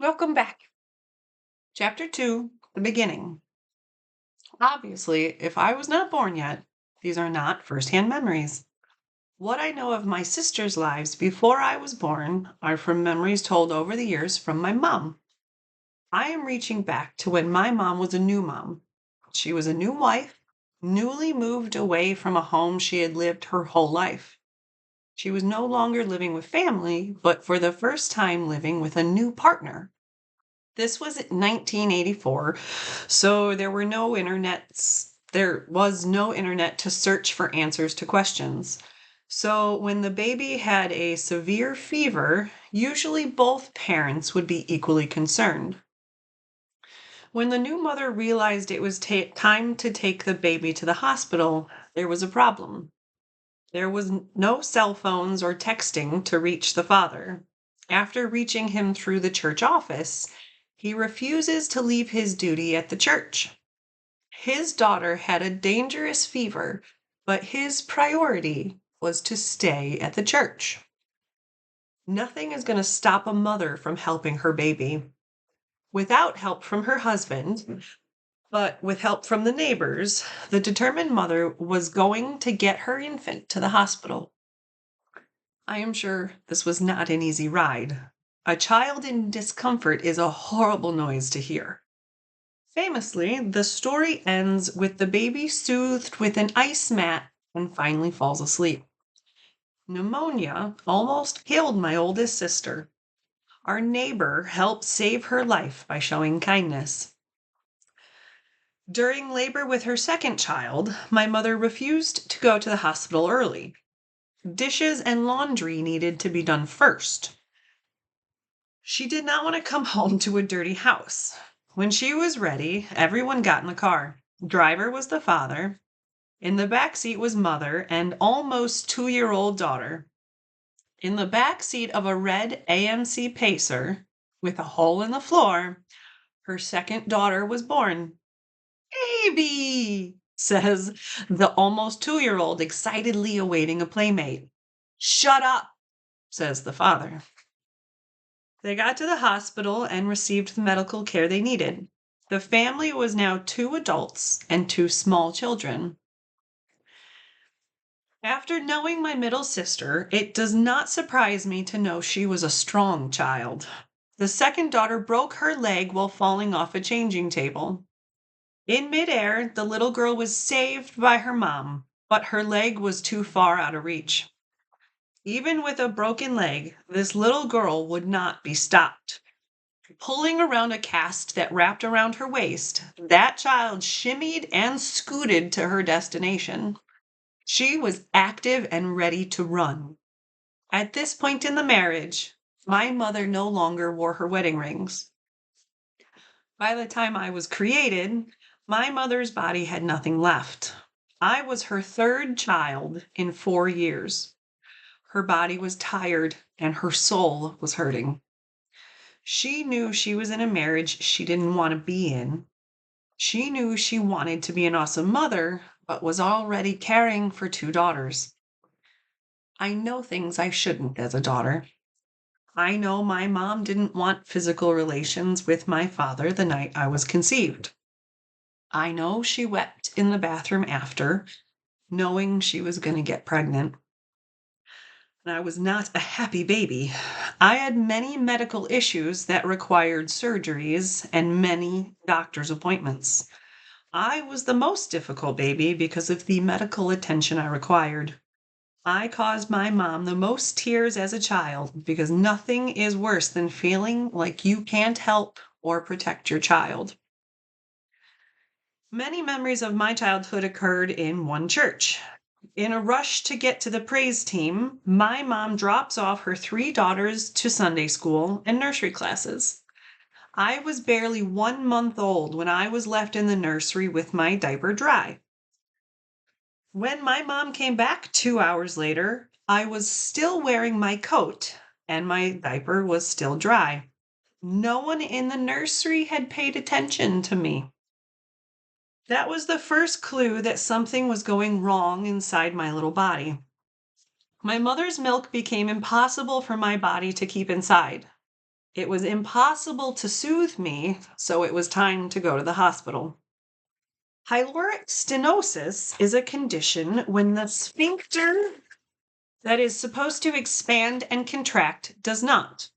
Welcome back. Chapter 2, The Beginning. Obviously, if I was not born yet, these are not firsthand memories. What I know of my sisters' lives before I was born are from memories told over the years from my mom. I am reaching back to when my mom was a new mom. She was a new wife, newly moved away from a home she had lived her whole life. She was no longer living with family, but for the first time living with a new partner. This was in 1984, so there was no internet to search for answers to questions. So when the baby had a severe fever, usually both parents would be equally concerned. When the new mother realized it was time to take the baby to the hospital, there was a problem. There was no cell phones or texting to reach the father. After reaching him through the church office, he refuses to leave his duty at the church. His daughter had a dangerous fever, but his priority was to stay at the church. Nothing is going to stop a mother from helping her baby. Without help from her husband, but with help from the neighbors, the determined mother was going to get her infant to the hospital. I am sure this was not an easy ride. A child in discomfort is a horrible noise to hear. Famously, the story ends with the baby soothed with an ice mat and finally falls asleep. Pneumonia almost killed my oldest sister. Our neighbor helped save her life by showing kindness. During labor with her second child, my mother refused to go to the hospital early. Dishes and laundry needed to be done first. She did not want to come home to a dirty house. When she was ready, everyone got in the car. Driver was the father. In the back seat was mother and almost 2-year-old daughter. In the back seat of a red AMC Pacer with a hole in the floor, her second daughter was born. Baby, says the almost 2-year-old, excitedly awaiting a playmate. Shut up, says the father. They got to the hospital and received the medical care they needed. The family was now 2 adults and 2 small children. After knowing my middle sister, it does not surprise me to know she was a strong child. The second daughter broke her leg while falling off a changing table. In midair, the little girl was saved by her mom, but her leg was too far out of reach. Even with a broken leg, this little girl would not be stopped. Pulling around a cast that wrapped around her waist, that child shimmied and scooted to her destination. She was active and ready to run. At this point in the marriage, my mother no longer wore her wedding rings. By the time I was created, my mother's body had nothing left. I was her third child in 4 years. Her body was tired and her soul was hurting. She knew she was in a marriage she didn't want to be in. She knew she wanted to be an awesome mother, but was already caring for 2 daughters. I know things I shouldn't as a daughter. I know my mom didn't want physical relations with my father the night I was conceived. I know she wept in the bathroom after, knowing she was going to get pregnant. And I was not a happy baby. I had many medical issues that required surgeries and many doctor's appointments. I was the most difficult baby because of the medical attention I required. I caused my mom the most tears as a child because nothing is worse than feeling like you can't help or protect your child. Many memories of my childhood occurred in one church. In a rush to get to the praise team, my mom drops off her 3 daughters to Sunday school and nursery classes. I was barely 1 month old when I was left in the nursery with my diaper dry. When my mom came back 2 hours later, I was still wearing my coat and my diaper was still dry. No one in the nursery had paid attention to me. That was the first clue that something was going wrong inside my little body. My mother's milk became impossible for my body to keep inside. It was impossible to soothe me, so it was time to go to the hospital. Pyloric stenosis is a condition when the sphincter that is supposed to expand and contract does not.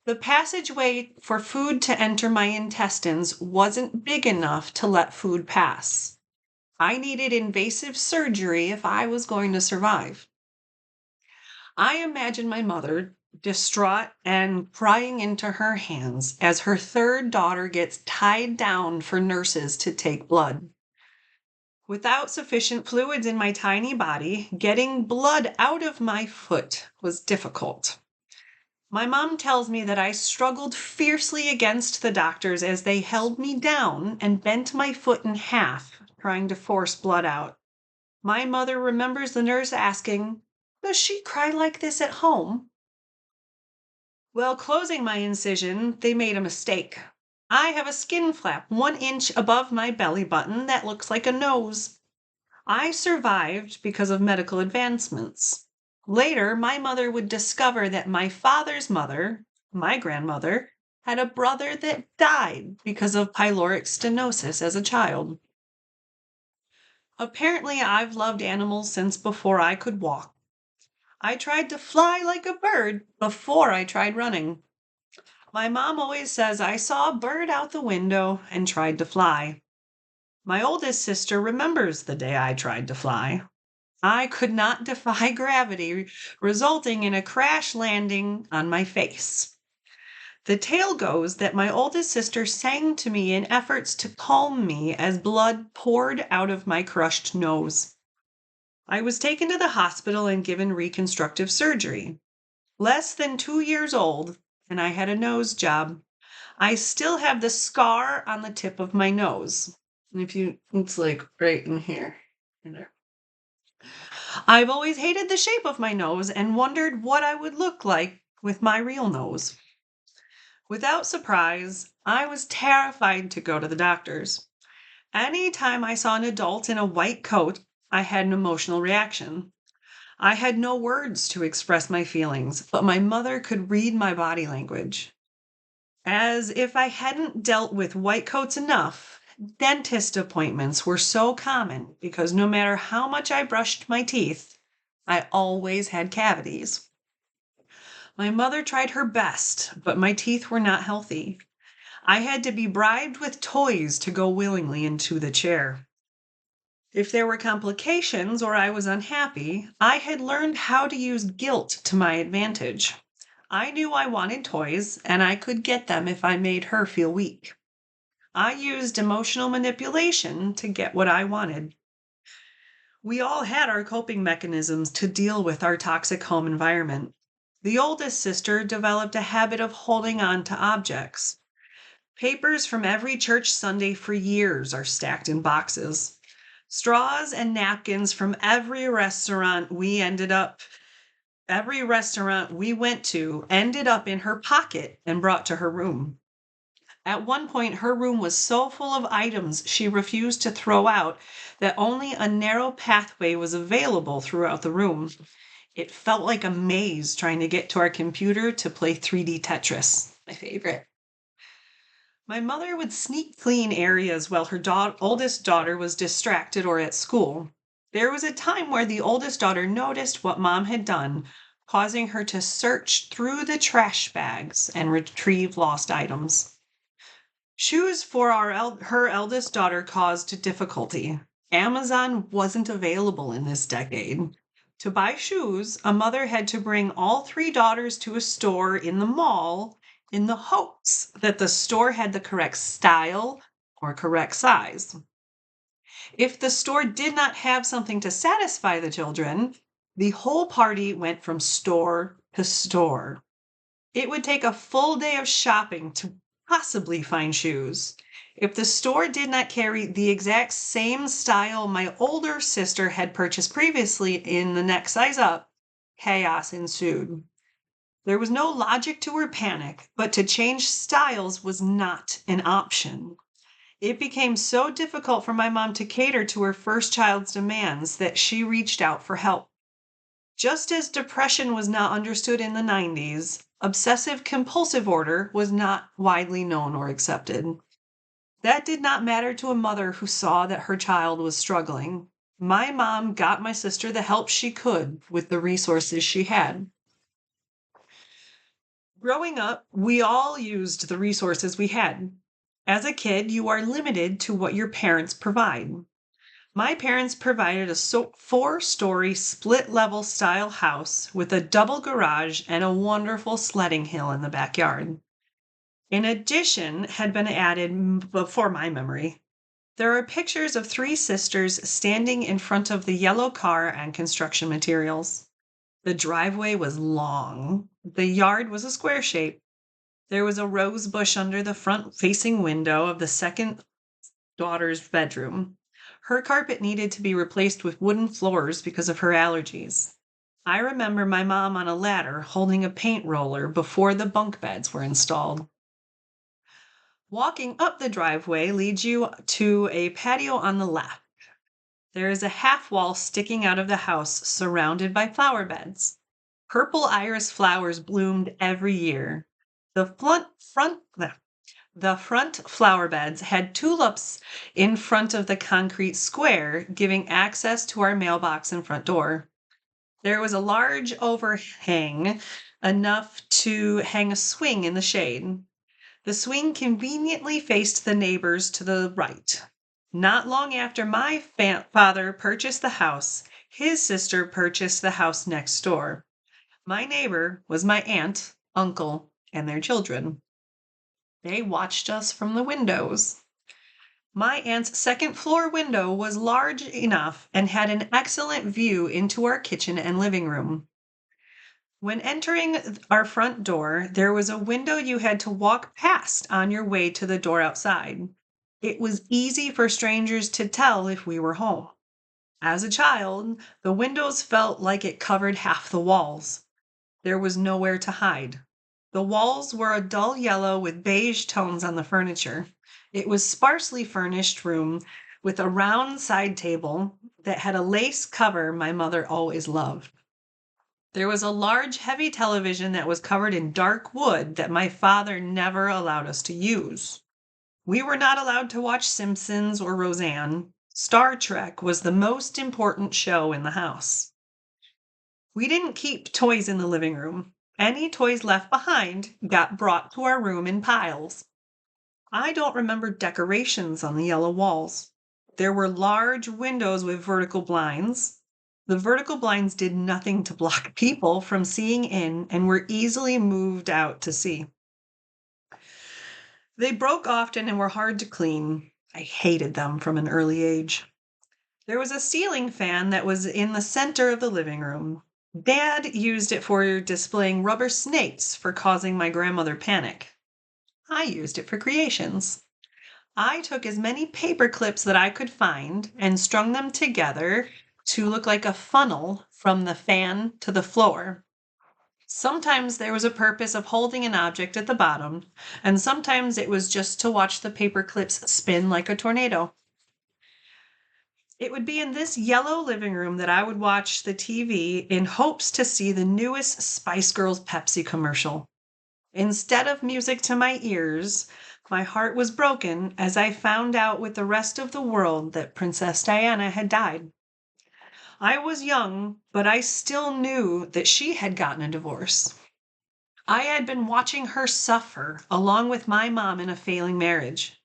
The passageway for food to enter my intestines wasn't big enough to let food pass. I needed invasive surgery if I was going to survive. I imagine my mother, distraught and crying into her hands as her third daughter gets tied down for nurses to take blood. Without sufficient fluids in my tiny body, getting blood out of my foot was difficult. My mom tells me that I struggled fiercely against the doctors as they held me down and bent my foot in half, trying to force blood out. My mother remembers the nurse asking, "Does she cry like this at home?" While closing my incision, they made a mistake. I have a skin flap 1 inch above my belly button that looks like a nose. I survived because of medical advancements. Later, my mother would discover that my father's mother, my grandmother, had a brother that died because of pyloric stenosis as a child. Apparently, I've loved animals since before I could walk. I tried to fly like a bird before I tried running. My mom always says I saw a bird out the window and tried to fly. My oldest sister remembers the day I tried to fly. I could not defy gravity, resulting in a crash landing on my face. The tale goes that my oldest sister sang to me in efforts to calm me as blood poured out of my crushed nose. I was taken to the hospital and given reconstructive surgery. Less than 2 years old, and I had a nose job. I still have the scar on the tip of my nose. It's like right in here. In there. I've always hated the shape of my nose and wondered what I would look like with my real nose. Without surprise, I was terrified to go to the doctors. Any time I saw an adult in a white coat, I had an emotional reaction. I had no words to express my feelings, but my mother could read my body language. As if I hadn't dealt with white coats enough, dentist appointments were so common because no matter how much I brushed my teeth, I always had cavities. My mother tried her best, but my teeth were not healthy. I had to be bribed with toys to go willingly into the chair. If there were complications or I was unhappy, I had learned how to use guilt to my advantage. I knew I wanted toys, and I could get them if I made her feel weak. I used emotional manipulation to get what I wanted. We all had our coping mechanisms to deal with our toxic home environment. The oldest sister developed a habit of holding on to objects. Papers from every church Sunday for years are stacked in boxes. Straws and napkins from every restaurant we went to ended up in her pocket and brought to her room. At one point, her room was so full of items she refused to throw out that only a narrow pathway was available throughout the room. It felt like a maze trying to get to our computer to play 3D Tetris, my favorite. My mother would sneak clean areas while her oldest daughter was distracted or at school. There was a time where the oldest daughter noticed what mom had done, causing her to search through the trash bags and retrieve lost items. Shoes for her eldest daughter caused difficulty. Amazon wasn't available in this decade. To buy shoes, a mother had to bring all 3 daughters to a store in the mall in the hopes that the store had the correct style or correct size. If the store did not have something to satisfy the children, the whole party went from store to store. It would take a full day of shopping to possibly find shoes. If the store did not carry the exact same style my older sister had purchased previously in the next size up, chaos ensued. There was no logic to her panic, but to change styles was not an option. It became so difficult for my mom to cater to her first child's demands that she reached out for help. Just as depression was not understood in the 90s, Obsessive compulsive order was not widely known or accepted. That did not matter to a mother who saw that her child was struggling. My mom got my sister the help she could with the resources she had. Growing up, we all used the resources we had. As a kid, you are limited to what your parents provide. My parents provided a 4-story split level style house with a double garage and a wonderful sledding hill in the backyard. An addition had been added before my memory. There are pictures of 3 sisters standing in front of the yellow car and construction materials. The driveway was long. The yard was a square shape. There was a rose bush under the front-facing window of the second daughter's bedroom. Her carpet needed to be replaced with wooden floors because of her allergies. I remember my mom on a ladder holding a paint roller before the bunk beds were installed. Walking up the driveway leads you to a patio on the left. There is a half wall sticking out of the house surrounded by flower beds. Purple iris flowers bloomed every year. The front flower beds had tulips in front of the concrete square, giving access to our mailbox and front door. There was a large overhang, enough to hang a swing in the shade. The swing conveniently faced the neighbors to the right. Not long after my father purchased the house, his sister purchased the house next door. My neighbor was my aunt, uncle, and their children. They watched us from the windows. My aunt's second floor window was large enough and had an excellent view into our kitchen and living room. When entering our front door, there was a window you had to walk past on your way to the door outside. It was easy for strangers to tell if we were home. As a child, the windows felt like it covered half the walls. There was nowhere to hide. The walls were a dull yellow with beige tones on the furniture. It was sparsely furnished room with a round side table that had a lace cover my mother always loved. There was a large, heavy television that was covered in dark wood that my father never allowed us to use. We were not allowed to watch Simpsons or Roseanne. Star Trek was the most important show in the house. We didn't keep toys in the living room. Any toys left behind got brought to our room in piles. I don't remember decorations on the yellow walls. There were large windows with vertical blinds. The vertical blinds did nothing to block people from seeing in and were easily moved out to sea. They broke often and were hard to clean. I hated them from an early age. There was a ceiling fan that was in the center of the living room. Dad used it for displaying rubber snakes for causing my grandmother panic. I used it for creations. I took as many paper clips that I could find and strung them together to look like a funnel from the fan to the floor. Sometimes there was a purpose of holding an object at the bottom, and sometimes it was just to watch the paper clips spin like a tornado. It would be in this yellow living room that I would watch the TV in hopes to see the newest Spice Girls Pepsi commercial. Instead of music to my ears, my heart was broken as I found out with the rest of the world that Princess Diana had died. I was young, but I still knew that she had gotten a divorce. I had been watching her suffer along with my mom in a failing marriage.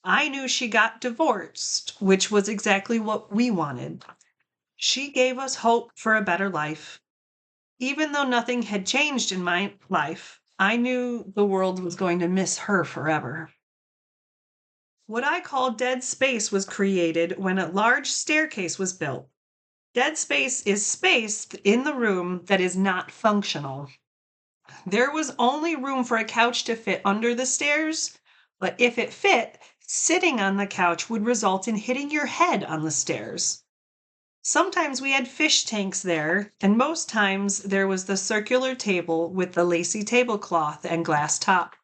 I knew she got divorced, which was exactly what we wanted. She gave us hope for a better life. Even though nothing had changed in my life, I knew the world was going to miss her forever. What I call dead space was created when a large staircase was built. Dead space is space in the room that is not functional. There was only room for a couch to fit under the stairs, but if it fit, sitting on the couch would result in hitting your head on the stairs. Sometimes we had fish tanks there, and most times there was the circular table with the lacy tablecloth and glass top.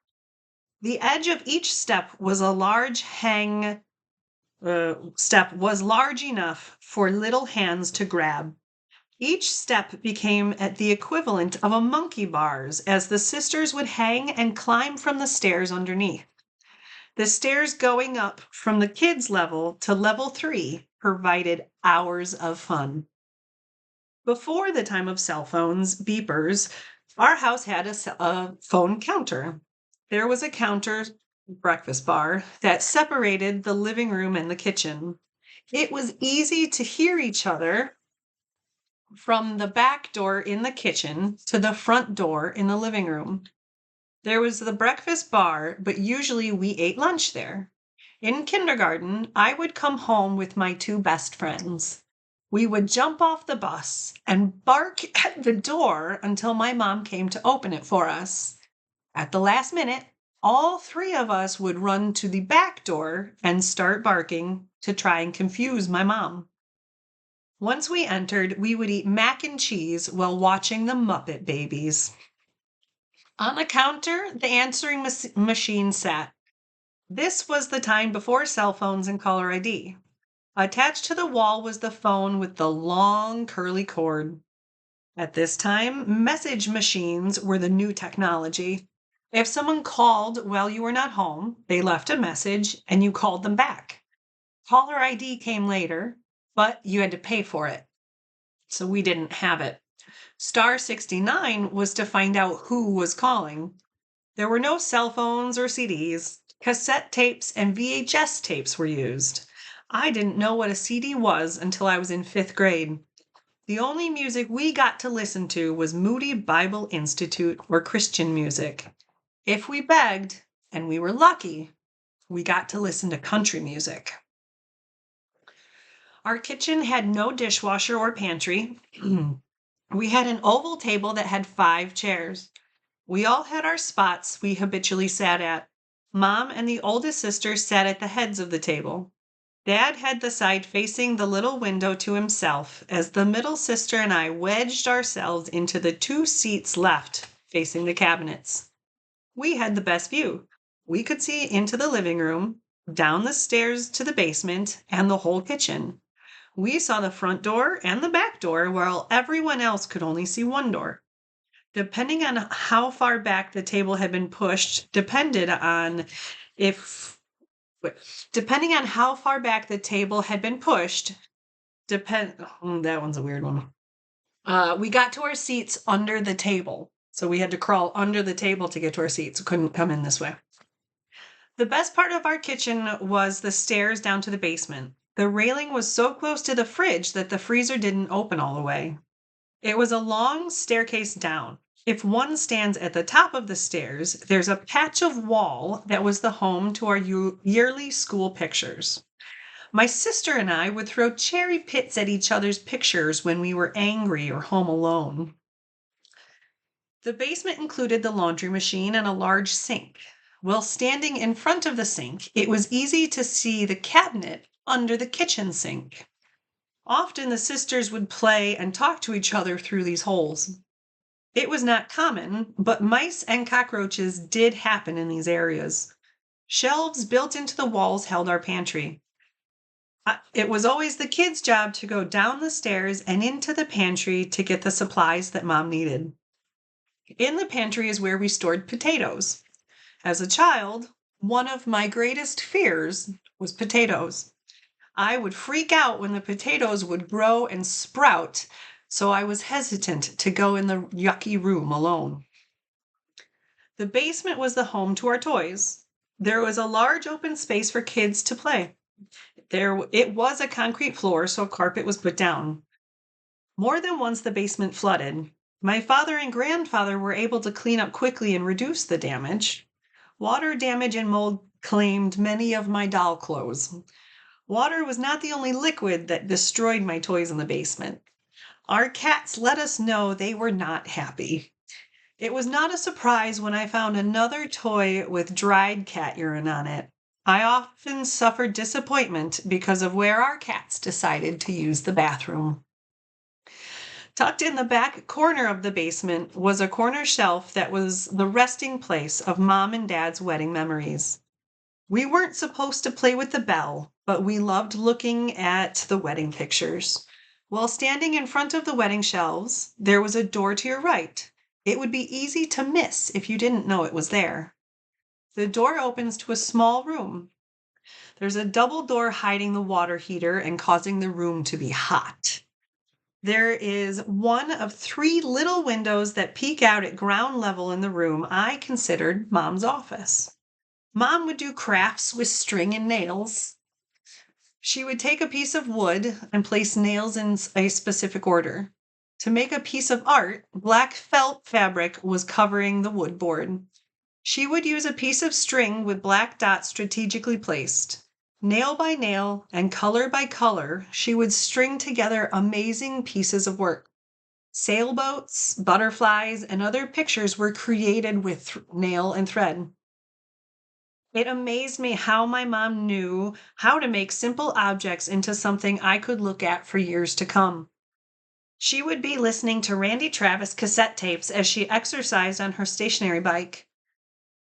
The edge of each step was large enough for little hands to grab. Each step became at the equivalent of a monkey bars as the sisters would hang and climb from the stairs underneath. The stairs going up from the kids' level to level 3 provided hours of fun. Before the time of cell phones, beepers, our house had a phone counter. There was a counter breakfast bar that separated the living room and the kitchen. It was easy to hear each other from the back door in the kitchen to the front door in the living room. There was the breakfast bar, but usually we ate lunch there. In kindergarten, I would come home with my two best friends. We would jump off the bus and bark at the door until my mom came to open it for us. At the last minute, all three of us would run to the back door and start barking to try and confuse my mom. Once we entered, we would eat mac and cheese while watching the Muppet Babies. On the counter, the answering machine sat. This was the time before cell phones and caller ID. Attached to the wall was the phone with the long curly cord. At this time, message machines were the new technology. If someone called while you were not home, they left a message and you called them back. Caller ID came later, but you had to pay for it. So we didn't have it. Star 69 was to find out who was calling. There were no cell phones or CDs. Cassette tapes and VHS tapes were used. I didn't know what a CD was until I was in 5th grade. The only music we got to listen to was Moody Bible Institute or Christian music. If we begged, and we were lucky, we got to listen to country music. Our kitchen had no dishwasher or pantry. We had an oval table that had 5 chairs. We all had our spots we habitually sat at. Mom and the oldest sister sat at the heads of the table. Dad had the side facing the little window to himself, as the middle sister and I wedged ourselves into the 2 seats left facing the cabinets. We had the best view. We could see into the living room, down the stairs to the basement, and the whole kitchen. We saw the front door and the back door, while everyone else could only see one door. Depending on how far back the table had been pushed, depending on how far back the table had been pushed, that one's a weird one. We got to our seats under the table. So we had to crawl under the table to get to our seats. We couldn't come in this way. The best part of our kitchen was the stairs down to the basement. The railing was so close to the fridge that the freezer didn't open all the way. It was a long staircase down. If one stands at the top of the stairs, there's a patch of wall that was the home to our yearly school pictures. My sister and I would throw cherry pits at each other's pictures when we were angry or home alone. The basement included the laundry machine and a large sink. While standing in front of the sink, it was easy to see the cabinet under the kitchen sink. Often the sisters would play and talk to each other through these holes. It was not common, but mice and cockroaches did happen in these areas. Shelves built into the walls held our pantry. It was always the kids' job to go down the stairs and into the pantry to get the supplies that Mom needed. In the pantry is where we stored potatoes. As a child, one of my greatest fears was potatoes. I would freak out when the potatoes would grow and sprout, so I was hesitant to go in the yucky room alone. The basement was the home to our toys. There was a large open space for kids to play. It was a concrete floor, so carpet was put down. More than once the basement flooded. My father and grandfather were able to clean up quickly and reduce the damage. Water damage and mold claimed many of my doll clothes. Water was not the only liquid that destroyed my toys in the basement. Our cats let us know they were not happy. It was not a surprise when I found another toy with dried cat urine on it. I often suffered disappointment because of where our cats decided to use the bathroom. Tucked in the back corner of the basement was a corner shelf that was the resting place of Mom and Dad's wedding memories. We weren't supposed to play with the bell, but we loved looking at the wedding pictures. While standing in front of the wedding shelves, there was a door to your right. It would be easy to miss if you didn't know it was there. The door opens to a small room. There's a double door hiding the water heater and causing the room to be hot. There is one of 3 little windows that peek out at ground level in the room I considered Mom's office. Mom would do crafts with string and nails. She would take a piece of wood and place nails in a specific order. To make a piece of art, black felt fabric was covering the wood board. She would use a piece of string with black dots strategically placed. Nail by nail and color by color, she would string together amazing pieces of work. Sailboats, butterflies, and other pictures were created with nail and thread. It amazed me how my mom knew how to make simple objects into something I could look at for years to come. She would be listening to Randy Travis cassette tapes as she exercised on her stationary bike.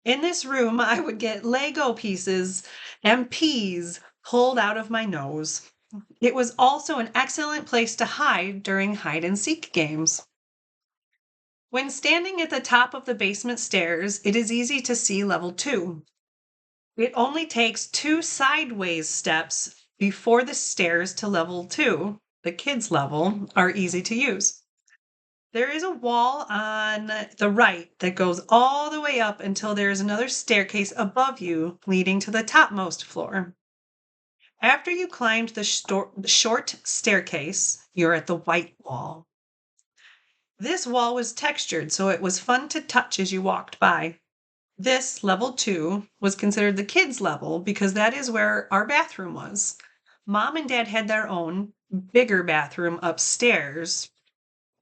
In this room, I would get Lego pieces and peas pulled out of my nose. It was also an excellent place to hide during hide and seek games. When standing at the top of the basement stairs, it is easy to see level 2. It only takes 2 sideways steps before the stairs to level 2, the kids' level, are easy to use. There is a wall on the right that goes all the way up until there is another staircase above you leading to the topmost floor. After you climbed the short staircase, you're at the white wall. This wall was textured, so it was fun to touch as you walked by. This, level 2, was considered the kids' level because that is where our bathroom was. Mom and Dad had their own, bigger bathroom upstairs,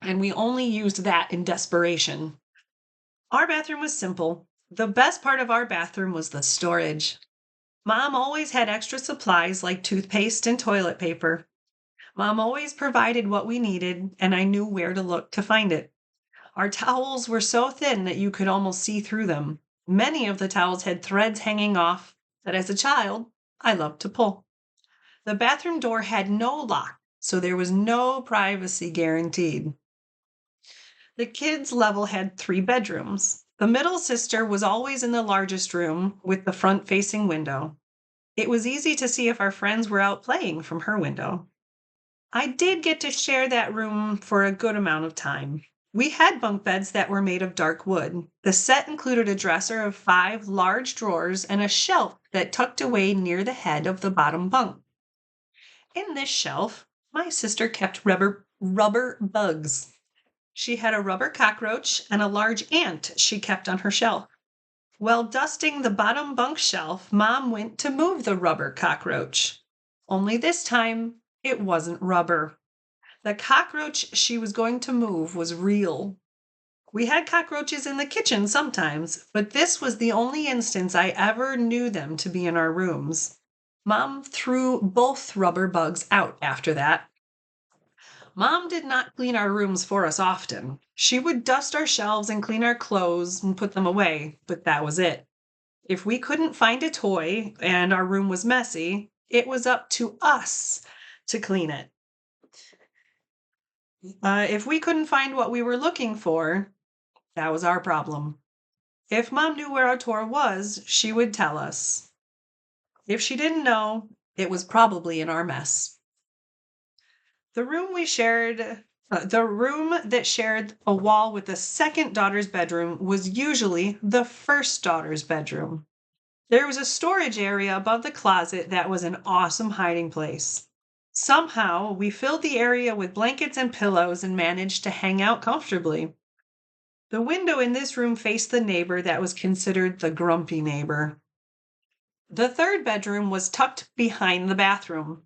and we only used that in desperation. Our bathroom was simple. The best part of our bathroom was the storage. Mom always had extra supplies like toothpaste and toilet paper. Mom always provided what we needed, and I knew where to look to find it. Our towels were so thin that you could almost see through them. Many of the towels had threads hanging off that as a child, I loved to pull. The bathroom door had no lock, so there was no privacy guaranteed. The kids' level had 3 bedrooms. The middle sister was always in the largest room with the front-facing window. It was easy to see if our friends were out playing from her window. I did get to share that room for a good amount of time. We had bunk beds that were made of dark wood. The set included a dresser of 5 large drawers and a shelf that tucked away near the head of the bottom bunk. In this shelf, my sister kept rubber bugs. She had a rubber cockroach and a large ant she kept on her shelf. While dusting the bottom bunk shelf, Mom went to move the rubber cockroach. Only this time, it wasn't rubber. The cockroach she was going to move was real. We had cockroaches in the kitchen sometimes, but this was the only instance I ever knew them to be in our rooms. Mom threw both rubber bugs out after that. Mom did not clean our rooms for us often. She would dust our shelves and clean our clothes and put them away, but that was it. If we couldn't find a toy and our room was messy, it was up to us to clean it. If we couldn't find what we were looking for, that was our problem. If Mom knew where our toy was, she would tell us. If she didn't know, it was probably in our mess. The room that shared a wall with the second daughter's bedroom was usually the first daughter's bedroom. There was a storage area above the closet that was an awesome hiding place. Somehow, we filled the area with blankets and pillows and managed to hang out comfortably. The window in this room faced the neighbor that was considered the grumpy neighbor. The third bedroom was tucked behind the bathroom.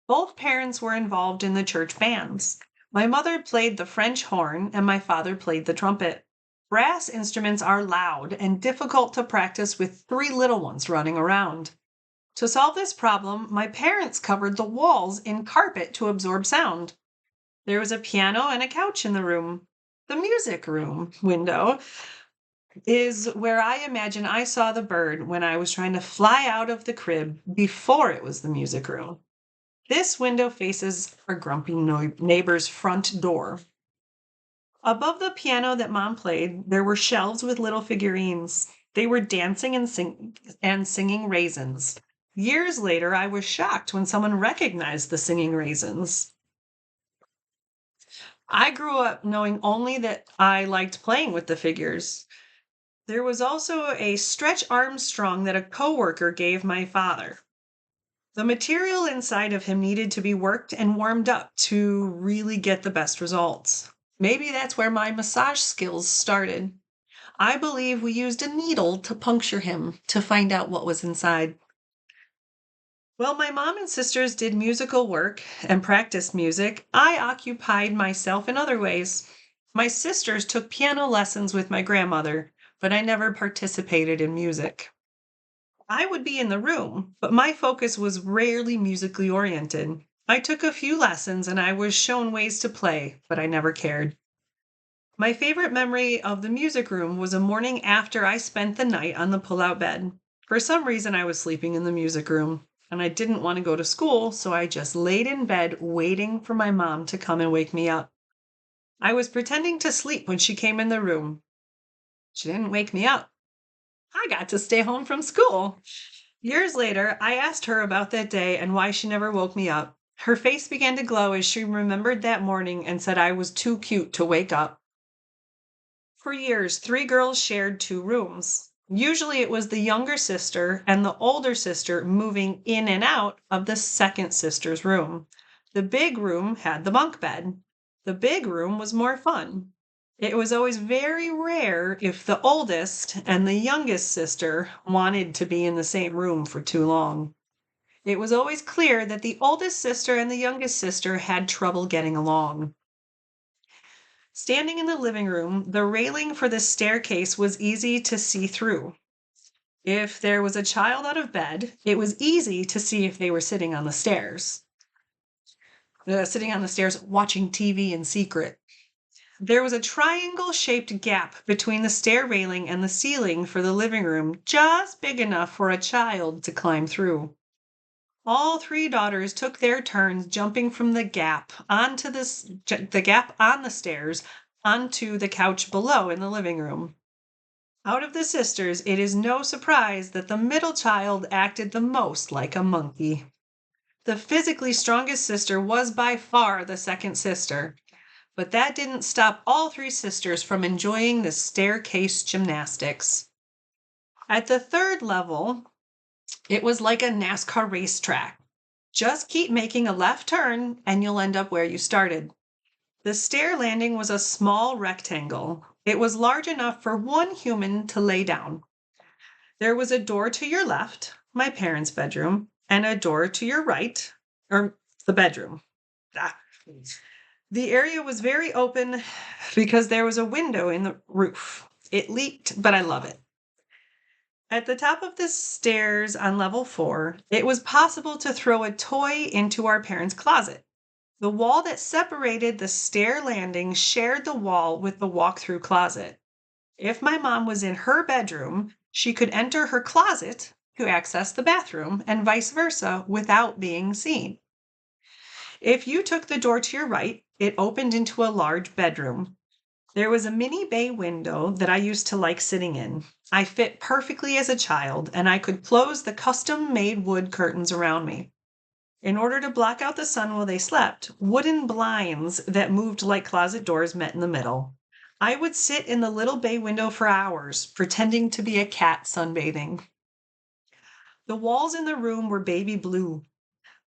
Both parents were involved in the church bands. My mother played the French horn and my father played the trumpet. Brass instruments are loud and difficult to practice with 3 little ones running around. To solve this problem, my parents covered the walls in carpet to absorb sound. There was a piano and a couch in the room. The music room window is where I imagine I saw the bird when I was trying to fly out of the crib before it was the music room. This window faces our grumpy neighbor's front door. Above the piano that Mom played, there were shelves with little figurines. They were dancing and singing raisins. Years later, I was shocked when someone recognized the singing raisins. I grew up knowing only that I liked playing with the figures. There was also a Stretch Armstrong that a coworker gave my father. The material inside of him needed to be worked and warmed up to really get the best results. Maybe that's where my massage skills started. I believe we used a needle to puncture him to find out what was inside. While my mom and sisters did musical work and practiced music, I occupied myself in other ways. My sisters took piano lessons with my grandmother, but I never participated in music. I would be in the room, but my focus was rarely musically oriented. I took a few lessons and I was shown ways to play, but I never cared. My favorite memory of the music room was a morning after I spent the night on the pull-out bed. For some reason, I was sleeping in the music room, and I didn't want to go to school, so I just laid in bed waiting for my mom to come and wake me up. I was pretending to sleep when she came in the room. She didn't wake me up. I got to stay home from school. Years later, I asked her about that day and why she never woke me up. Her face began to glow as she remembered that morning and said I was too cute to wake up. For years, three girls shared two rooms. Usually it was the younger sister and the older sister moving in and out of the second sister's room. The big room had the bunk bed. The big room was more fun. It was always very rare if the oldest and the youngest sister wanted to be in the same room for too long. It was always clear that the oldest sister and the youngest sister had trouble getting along. Standing in the living room, the railing for the staircase was easy to see through. If there was a child out of bed, it was easy to see if they were sitting on the stairs. Sitting on the stairs watching TV in secret. There was a triangle-shaped gap between the stair railing and the ceiling for the living room, just big enough for a child to climb through. All three daughters took their turns jumping from the gap onto the gap on the stairs onto the couch below in the living room. Out of the sisters, it is no surprise that the middle child acted the most like a monkey. The physically strongest sister was by far the second sister, but that didn't stop all three sisters from enjoying the staircase gymnastics. At the third level, it was like a NASCAR racetrack. Just keep making a left turn and you'll end up where you started. The stair landing was a small rectangle. It was large enough for one human to lay down. There was a door to your left, my parents' bedroom, and a door to your right, or the bedroom. Ah. The area was very open because there was a window in the roof. It leaked, but I love it. At the top of the stairs on level 4, it was possible to throw a toy into our parents' closet. The wall that separated the stair landing shared the wall with the walk-through closet. If my mom was in her bedroom, she could enter her closet to access the bathroom and vice versa without being seen. If you took the door to your right, it opened into a large bedroom. There was a mini bay window that I used to like sitting in. I fit perfectly as a child, and I could close the custom-made wood curtains around me. In order to block out the sun while they slept, wooden blinds that moved like closet doors met in the middle. I would sit in the little bay window for hours, pretending to be a cat sunbathing. The walls in the room were baby blue.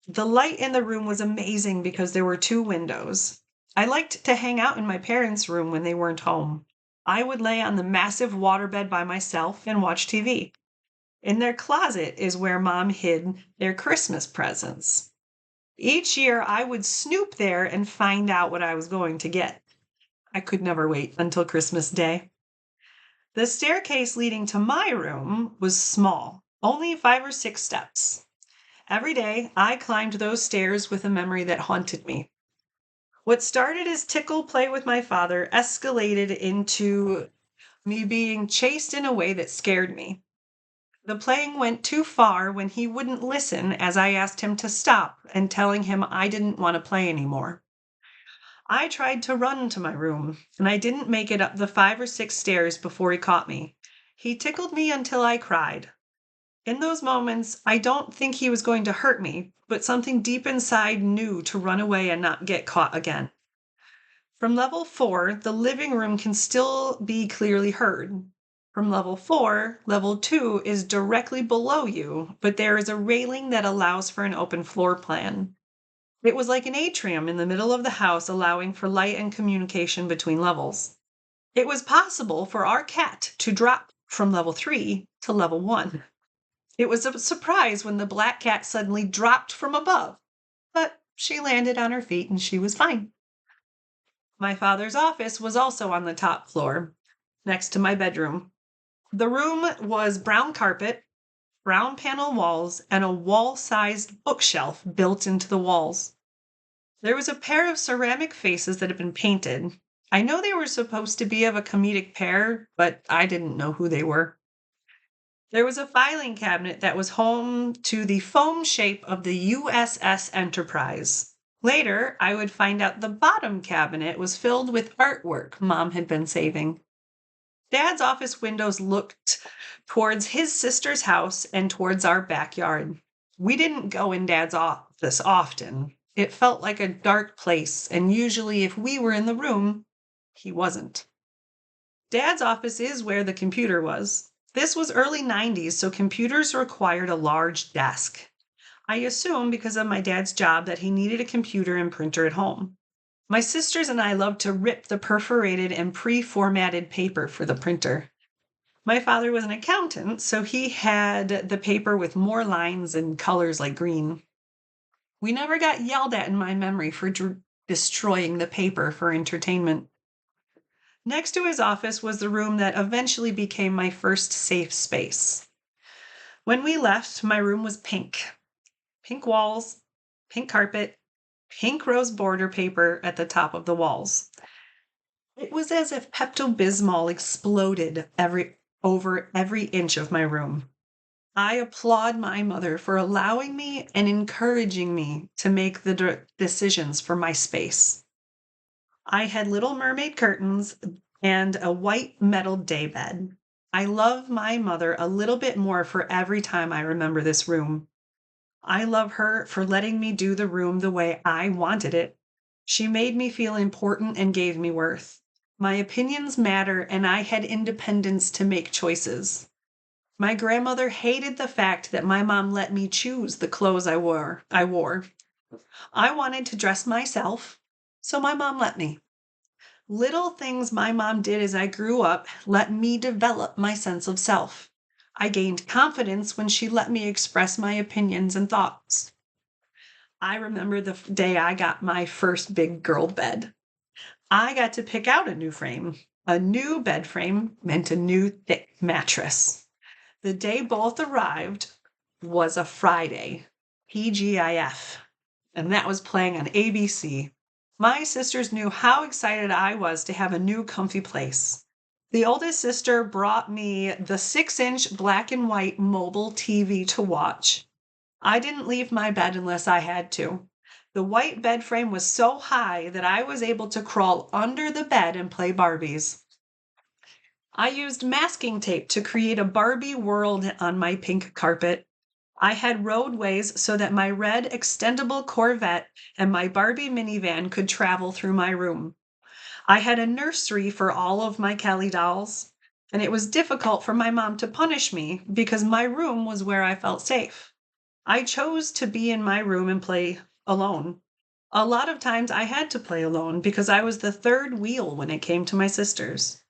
The light in the room was amazing because there were two windows. I liked to hang out in my parents' room when they weren't home. I would lay on the massive waterbed by myself and watch TV. In their closet is where Mom hid their Christmas presents. Each year, I would snoop there and find out what I was going to get. I could never wait until Christmas Day. The staircase leading to my room was small, only 5 or 6 steps. Every day, I climbed those stairs with a memory that haunted me. What started as tickle play with my father escalated into me being chased in a way that scared me. The playing went too far when he wouldn't listen as I asked him to stop and telling him I didn't want to play anymore. I tried to run to my room, and I didn't make it up the 5 or 6 stairs before he caught me. He tickled me until I cried. In those moments, I don't think he was going to hurt me, but something deep inside knew to run away and not get caught again. From level 4, the living room can still be clearly heard. From level 4, level 2 is directly below you, but there is a railing that allows for an open floor plan. It was like an atrium in the middle of the house, allowing for light and communication between levels. It was possible for our cat to drop from level 3 to level 1. It was a surprise when the black cat suddenly dropped from above, but she landed on her feet and she was fine. My father's office was also on the top floor, next to my bedroom. The room was brown carpet, brown panel walls, and a wall-sized bookshelf built into the walls. There was a pair of ceramic faces that had been painted. I know they were supposed to be of a comedic pair, but I didn't know who they were. There was a filing cabinet that was home to the foam shape of the USS Enterprise. Later, I would find out the bottom cabinet was filled with artwork Mom had been saving. Dad's office windows looked towards his sister's house and towards our backyard. We didn't go in Dad's office often. It felt like a dark place, and usually if we were in the room, he wasn't. Dad's office is where the computer was. This was early 90s, so computers required a large desk. I assume because of my dad's job that he needed a computer and printer at home. My sisters and I loved to rip the perforated and pre-formatted paper for the printer. My father was an accountant, so he had the paper with more lines and colors like green. We never got yelled at in my memory for destroying the paper for entertainment. Next to his office was the room that eventually became my first safe space. When we left, my room was pink. Pink walls, pink carpet, pink rose border paper at the top of the walls. It was as if Pepto-Bismol exploded over every inch of my room. I applaud my mother for allowing me and encouraging me to make the decisions for my space. I had Little Mermaid curtains and a white metal daybed. I love my mother a little bit more for every time I remember this room. I love her for letting me do the room the way I wanted it. She made me feel important and gave me worth. My opinions matter, and I had independence to make choices. My grandmother hated the fact that my mom let me choose the clothes I wore. I wanted to dress myself, so my mom let me. Little things my mom did as I grew up let me develop my sense of self. I gained confidence when she let me express my opinions and thoughts. I remember the day I got my first big girl bed. I got to pick out a new frame. A new bed frame meant a new thick mattress. The day both arrived was a Friday, TGIF, and that was playing on ABC. My sisters knew how excited I was to have a new comfy place. The oldest sister brought me the 6-inch black and white mobile TV to watch. I didn't leave my bed unless I had to. The white bed frame was so high that I was able to crawl under the bed and play Barbies. I used masking tape to create a Barbie world on my pink carpet. I had roadways so that my red extendable Corvette and my Barbie minivan could travel through my room. I had a nursery for all of my Kelly dolls, and it was difficult for my mom to punish me because my room was where I felt safe. I chose to be in my room and play alone. A lot of times I had to play alone because I was the third wheel when it came to my sisters.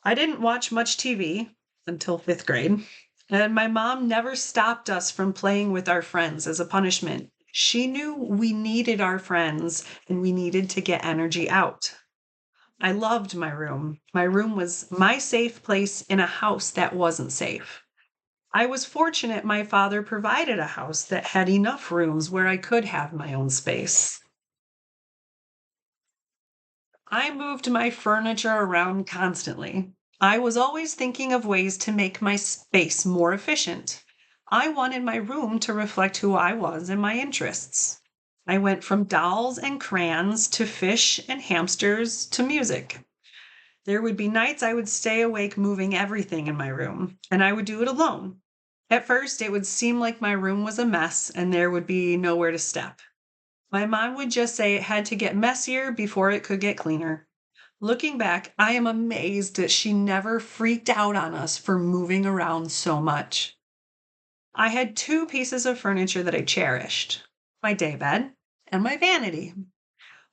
I didn't watch much TV until 5th grade. And my mom never stopped us from playing with our friends as a punishment. She knew we needed our friends and we needed to get energy out. I loved my room. My room was my safe place in a house that wasn't safe. I was fortunate my father provided a house that had enough rooms where I could have my own space. I moved my furniture around constantly. I was always thinking of ways to make my space more efficient. I wanted my room to reflect who I was and my interests. I went from dolls and crayons to fish and hamsters to music. There would be nights I would stay awake moving everything in my room, and I would do it alone. At first, it would seem like my room was a mess and there would be nowhere to step. My mom would just say it had to get messier before it could get cleaner. Looking back, I am amazed that she never freaked out on us for moving around so much. I had two pieces of furniture that I cherished: my daybed and my vanity.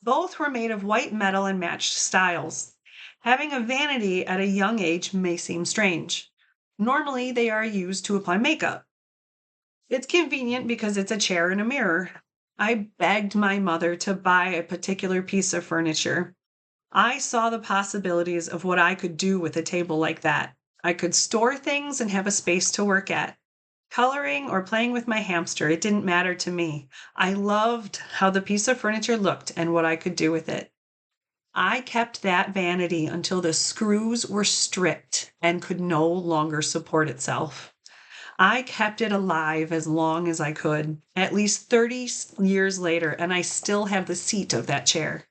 Both were made of white metal and matched styles. Having a vanity at a young age may seem strange. Normally, they are used to apply makeup. It's convenient because it's a chair and a mirror. I begged my mother to buy a particular piece of furniture. I saw the possibilities of what I could do with a table like that. I could store things and have a space to work at. Coloring or playing with my hamster, it didn't matter to me. I loved how the piece of furniture looked and what I could do with it. I kept that vanity until the screws were stripped and could no longer support itself. I kept it alive as long as I could, at least 30 years later, and I still have the seat of that chair.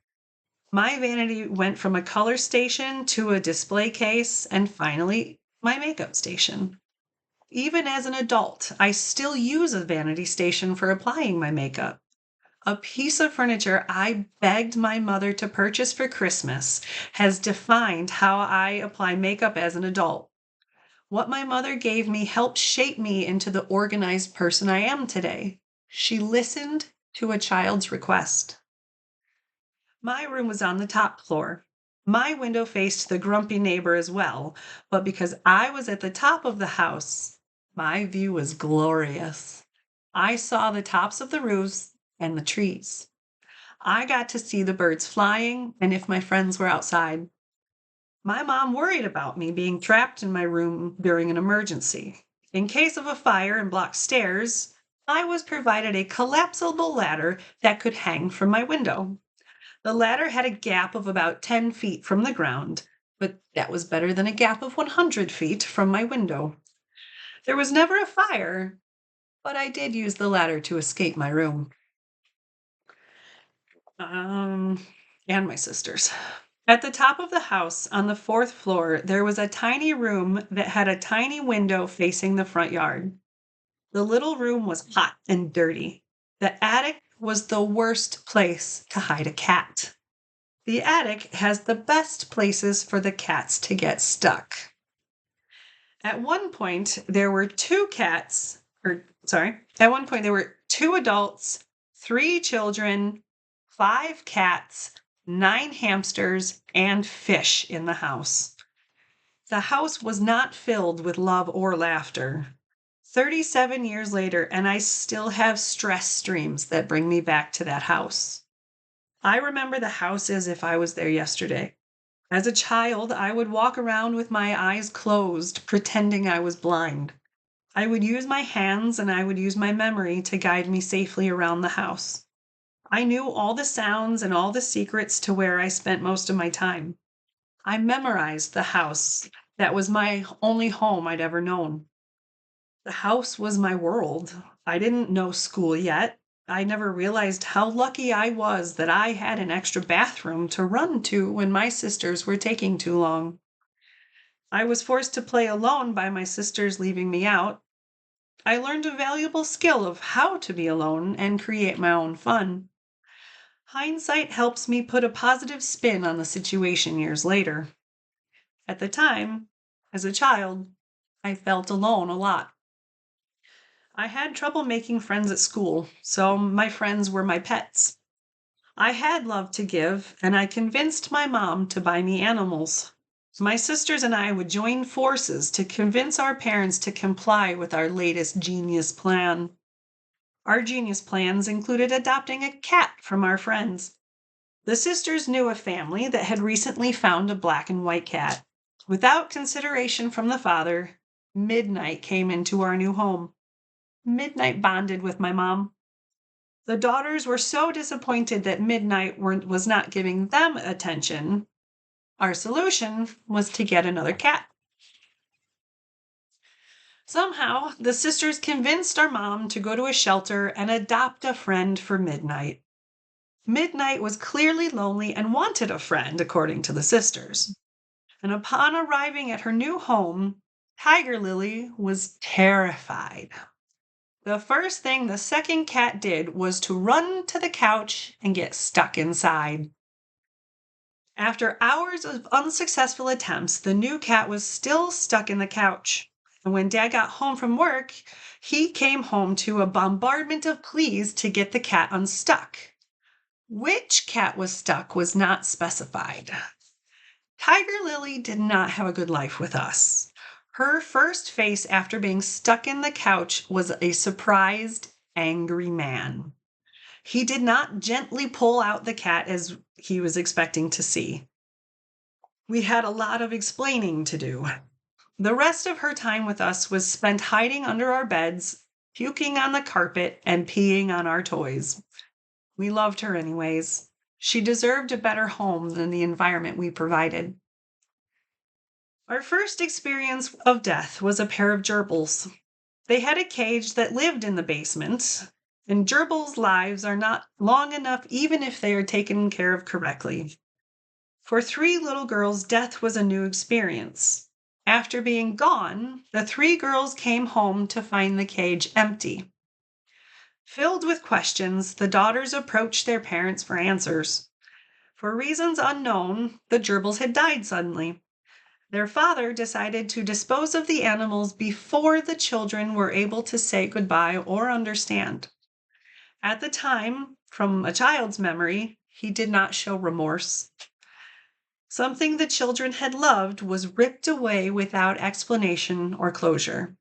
My vanity went from a color station to a display case and finally my makeup station. Even as an adult, I still use a vanity station for applying my makeup. A piece of furniture I begged my mother to purchase for Christmas has defined how I apply makeup as an adult. What my mother gave me helped shape me into the organized person I am today. She listened to a child's request. My room was on the top floor. My window faced the grumpy neighbor as well, but because I was at the top of the house, my view was glorious. I saw the tops of the roofs and the trees. I got to see the birds flying and if my friends were outside. My mom worried about me being trapped in my room during an emergency. In case of a fire and blocked stairs, I was provided a collapsible ladder that could hang from my window. The ladder had a gap of about 10 feet from the ground, but that was better than a gap of 100 feet from my window. There was never a fire, but I did use the ladder to escape my room. Um, and my sister's. At the top of the house on the fourth floor, there was a tiny room that had a tiny window facing the front yard. The little room was hot and dirty. The attic was the worst place to hide a cat. The attic has the best places for the cats to get stuck. At one point, there were there were two adults, three children, five cats, nine hamsters, and fish in the house. The house was not filled with love or laughter. 37 years later, and I still have stress streams that bring me back to that house. I remember the house as if I was there yesterday. As a child, I would walk around with my eyes closed, pretending I was blind. I would use my hands and I would use my memory to guide me safely around the house. I knew all the sounds and all the secrets to where I spent most of my time. I memorized the house. That was my only home I'd ever known. The house was my world. I didn't know school yet. I never realized how lucky I was that I had an extra bathroom to run to when my sisters were taking too long. I was forced to play alone by my sisters leaving me out. I learned a valuable skill of how to be alone and create my own fun. Hindsight helps me put a positive spin on the situation years later. At the time, as a child, I felt alone a lot. I had trouble making friends at school, so my friends were my pets. I had love to give, and I convinced my mom to buy me animals. My sisters and I would join forces to convince our parents to comply with our latest genius plan. Our genius plans included adopting a cat from our friends. The sisters knew a family that had recently found a black and white cat. Without consideration from the father, Midnight came into our new home. Midnight bonded with my mom. The daughters were so disappointed that Midnight was not giving them attention. Our solution was to get another cat. Somehow, the sisters convinced our mom to go to a shelter and adopt a friend for Midnight. Midnight was clearly lonely and wanted a friend, according to the sisters. And upon arriving at her new home, Tiger Lily was terrified. The first thing the second cat did was to run to the couch and get stuck inside. After hours of unsuccessful attempts, the new cat was still stuck in the couch. And when Dad got home from work, he came home to a bombardment of pleas to get the cat unstuck. Which cat was stuck was not specified. Tiger Lily did not have a good life with us. Her first face after being stuck in the couch was a surprised, angry man. He did not gently pull out the cat as he was expecting to see. We had a lot of explaining to do. The rest of her time with us was spent hiding under our beds, puking on the carpet, and peeing on our toys. We loved her anyways. She deserved a better home than the environment we provided. Our first experience of death was a pair of gerbils. They had a cage that lived in the basement, and gerbils' lives are not long enough even if they are taken care of correctly. For 3 little girls, death was a new experience. After being gone, the 3 girls came home to find the cage empty. Filled with questions, the daughters approached their parents for answers. For reasons unknown, the gerbils had died suddenly. Their father decided to dispose of the animals before the children were able to say goodbye or understand. At the time, from a child's memory, he did not show remorse. Something the children had loved was ripped away without explanation or closure.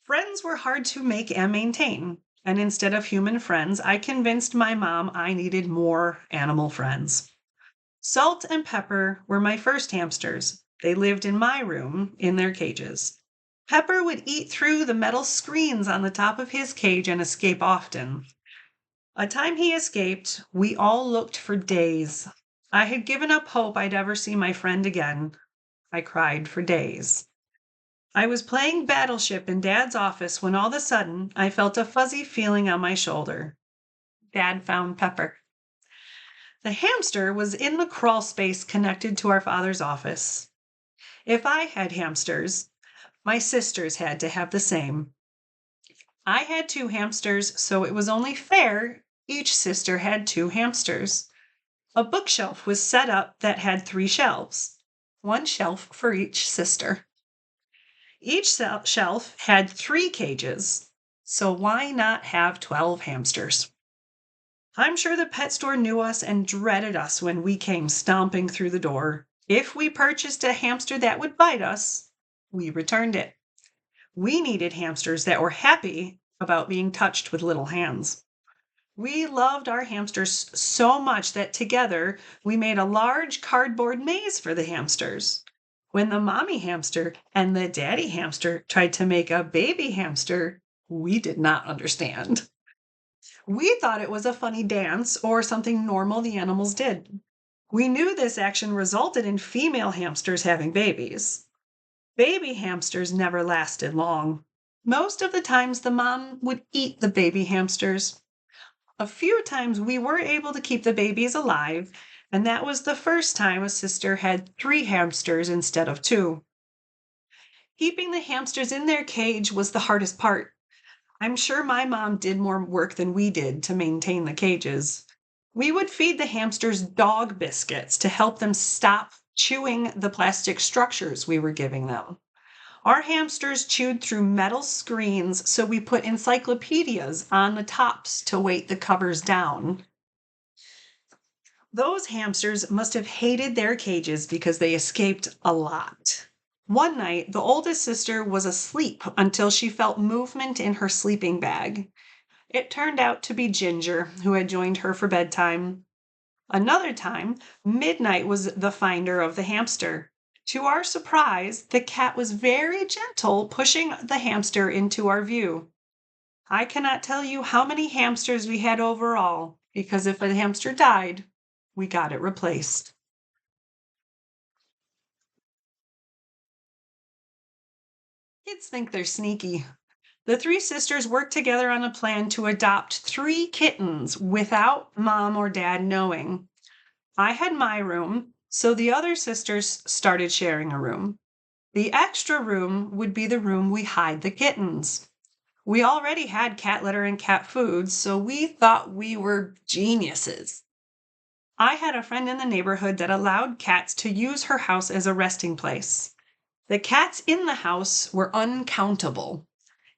Friends were hard to make and maintain, and instead of human friends, I convinced my mom I needed more animal friends. Salt and Pepper were my first hamsters. They lived in my room in their cages. Pepper would eat through the metal screens on the top of his cage and escape often. A time he escaped, we all looked for days. I had given up hope I'd ever see my friend again. I cried for days. I was playing Battleship in Dad's office when all of a sudden I felt a fuzzy feeling on my shoulder. Dad found Pepper. The hamster was in the crawl space connected to our father's office. If I had hamsters, my sisters had to have the same. I had 2 hamsters, so it was only fair each sister had 2 hamsters. A bookshelf was set up that had 3 shelves, 1 shelf for each sister. Each shelf had 3 cages, so why not have 12 hamsters? I'm sure the pet store knew us and dreaded us when we came stomping through the door. If we purchased a hamster that would bite us, we returned it. We needed hamsters that were happy about being touched with little hands. We loved our hamsters so much that together we made a large cardboard maze for the hamsters. When the mommy hamster and the daddy hamster tried to make a baby hamster, we did not understand. We thought it was a funny dance or something normal the animals did. We knew this action resulted in female hamsters having babies. Baby hamsters never lasted long. Most of the times the mom would eat the baby hamsters. A few times we were able to keep the babies alive, and that was the first time a sister had 3 hamsters instead of 2. Keeping the hamsters in their cage was the hardest part. I'm sure my mom did more work than we did to maintain the cages. We would feed the hamsters dog biscuits to help them stop chewing the plastic structures we were giving them. Our hamsters chewed through metal screens, so we put encyclopedias on the tops to weight the covers down. Those hamsters must have hated their cages because they escaped a lot. One night, the oldest sister was asleep until she felt movement in her sleeping bag. It turned out to be Ginger, who had joined her for bedtime. Another time, Midnight was the finder of the hamster. To our surprise, the cat was very gentle, pushing the hamster into our view. I cannot tell you how many hamsters we had overall, because if a hamster died, we got it replaced. Kids think they're sneaky. The three sisters worked together on a plan to adopt three kittens without mom or dad knowing. I had my room, so the other sisters started sharing a room. The extra room would be the room we hide the kittens. We already had cat litter and cat food, so we thought we were geniuses. I had a friend in the neighborhood that allowed cats to use her house as a resting place. The cats in the house were uncountable.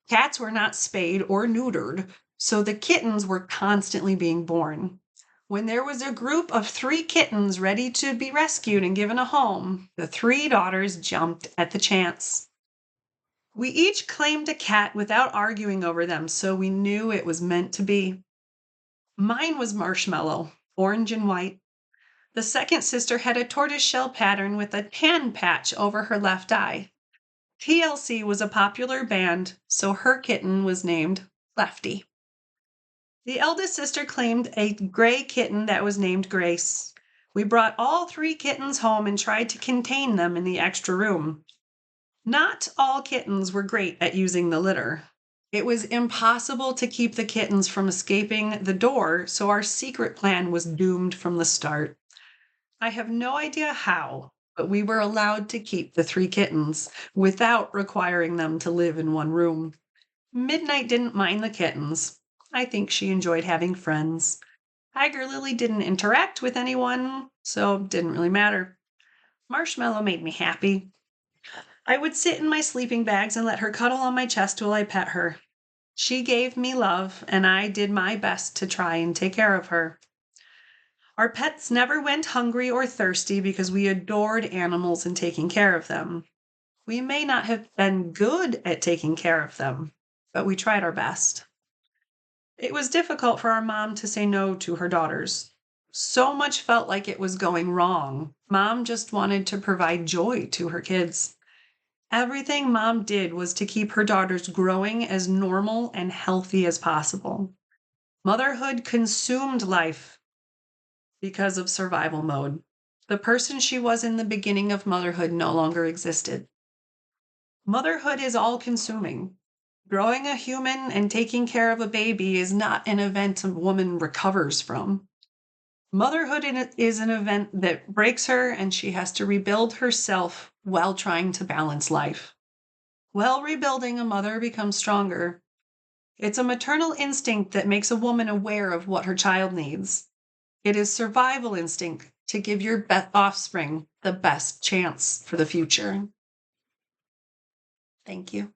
Cats were not spayed or neutered, so the kittens were constantly being born. When there was a group of three kittens ready to be rescued and given a home, the three daughters jumped at the chance. We each claimed a cat without arguing over them, so we knew it was meant to be. Mine was Marshmallow, orange and white. The second sister had a tortoiseshell pattern with a tan patch over her left eye. TLC was a popular band, so her kitten was named Lefty. The eldest sister claimed a gray kitten that was named Grace. We brought all three kittens home and tried to contain them in the extra room. Not all kittens were great at using the litter. It was impossible to keep the kittens from escaping the door, so our secret plan was doomed from the start. I have no idea how, but we were allowed to keep the three kittens without requiring them to live in one room. Midnight didn't mind the kittens. I think she enjoyed having friends. Tiger Lily didn't interact with anyone, so it didn't really matter. Marshmallow made me happy. I would sit in my sleeping bags and let her cuddle on my chest while I pet her. She gave me love, and I did my best to try and take care of her. Our pets never went hungry or thirsty because we adored animals and taking care of them. We may not have been good at taking care of them, but we tried our best. It was difficult for our mom to say no to her daughters. So much felt like it was going wrong. Mom just wanted to provide joy to her kids. Everything mom did was to keep her daughters growing as normal and healthy as possible. Motherhood consumed life because of survival mode. The person she was in the beginning of motherhood no longer existed. Motherhood is all consuming. Growing a human and taking care of a baby is not an event a woman recovers from. Motherhood is an event that breaks her and she has to rebuild herself while trying to balance life. While rebuilding, a mother becomes stronger. It's a maternal instinct that makes a woman aware of what her child needs. It is survival instinct to give your offspring the best chance for the future. Thank you.